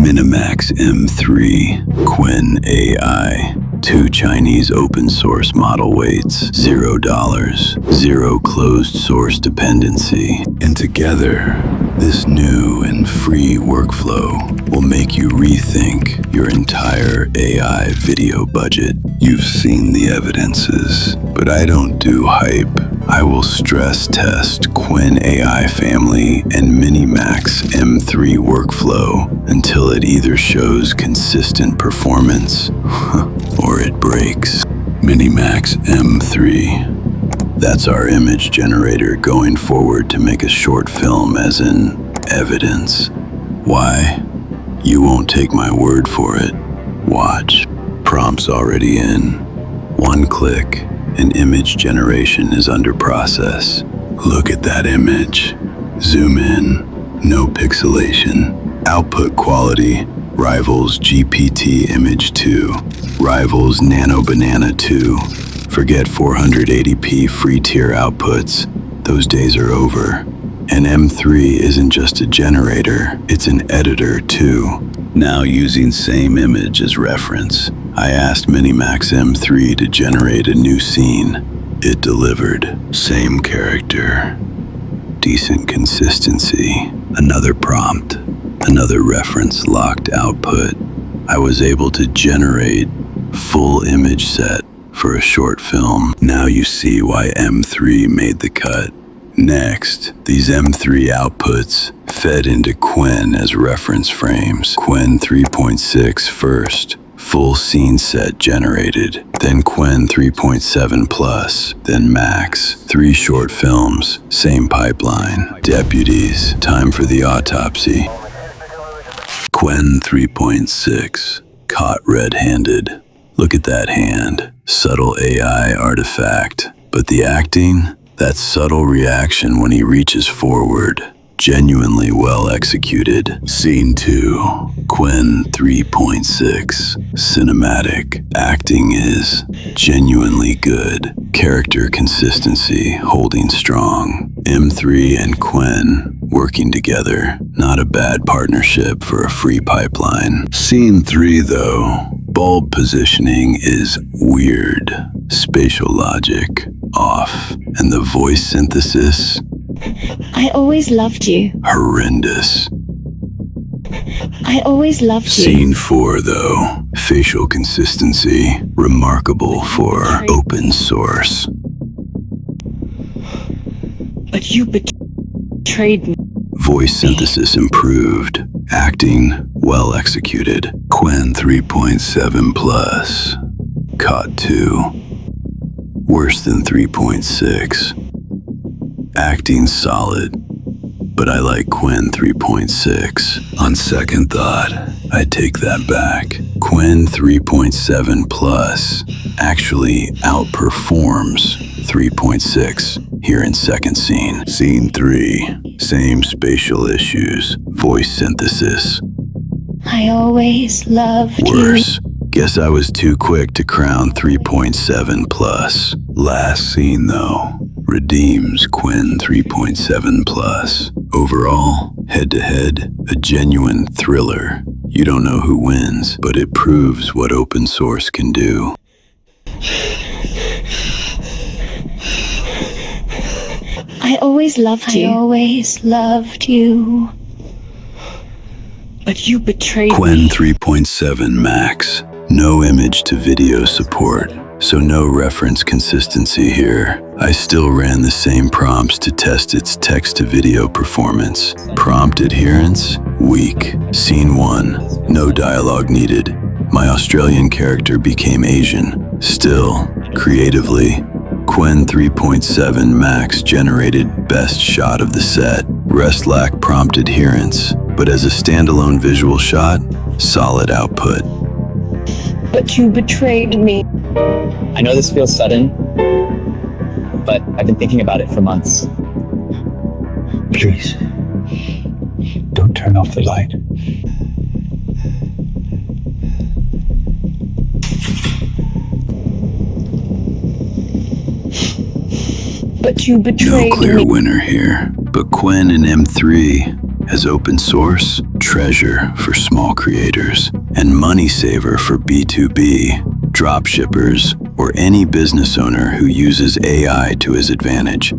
Minimax M3, Qwen AI, 2 Chinese open source model weights, $0, 0 closed source dependency. And together, this new and free workflow will make you rethink your entire AI video budget. You've seen the evidences, but I don't do hype. I will stress test Qwen AI family and Minimax M3 workflow until it either shows consistent performance or it breaks. Minimax M3. That's our image generator going forward to make a short film as in evidence. Why? You won't take my word for it. Watch. Prompts already in. 1 click. An image generation is under process. Look at that image. Zoom in. No pixelation. Output quality rivals GPT Image 2. Rivals Nano Banana 2. Forget 480p free tier outputs. Those days are over. And M3 isn't just a generator, it's an editor too. Now using same image as reference, I asked Minimax M3 to generate a new scene. It delivered. Same character. Decent consistency. Another prompt. Another reference locked output. I was able to generate full image set for a short film. Now you see why M3 made the cut. Next, these M3 outputs fed into Qwen as reference frames. Qwen 3.6 first, full scene set generated. Then Qwen 3.7 plus, then Max. 3 short films, same pipeline. Deputies, time for the autopsy. Qwen 3.6, caught red-handed. Look at that hand, subtle AI artifact. But the acting? That subtle reaction when he reaches forward, genuinely well executed. Scene 2, Qwen 3.6, cinematic. Acting is genuinely good. Character consistency holding strong. M3 and Qwen working together. Not a bad partnership for a free pipeline. Scene 3 though, bulb positioning is weird. Spatial logic off, and the voice synthesis, I always loved you. horrendous. I always loved you. Scene 4 though, facial consistency, remarkable for open source. But you betrayed me. Voice synthesis improved, acting well executed. Qwen 3.7 plus, caught 2. Worse than 3.6. Acting solid, but I like Qwen 3.6. On second thought, I take that back. Qwen 3.7 plus actually outperforms 3.6 here in second scene. Scene 3, same spatial issues, voice synthesis. I always loved you. Worse. Guess I was too quick to crown 3.7 plus. Last scene though, redeems Qwen 3.7 plus. Overall, head-to-head, a genuine thriller. You don't know who wins, but it proves what open source can do. I always loved you. I always loved you. But you betrayed Qwen me. 3.7 Max. No image to video support, so no reference consistency here. I still ran the same prompts to test its text-to-video performance. Prompt adherence? Weak. Scene 1. No dialogue needed. My Australian character became Asian. Still, creatively, Qwen 3.7 Max generated best shot of the set. Rest lacked prompt adherence, but as a standalone visual shot, solid output. But you betrayed me. I know this feels sudden, but I've been thinking about it for months. Please, don't turn off the light. But you No betrayed clear me. winner here, but Qwen and M3 as open source, treasure for small creators, and money saver for B2B, dropshippers, or any business owner who uses AI to his advantage.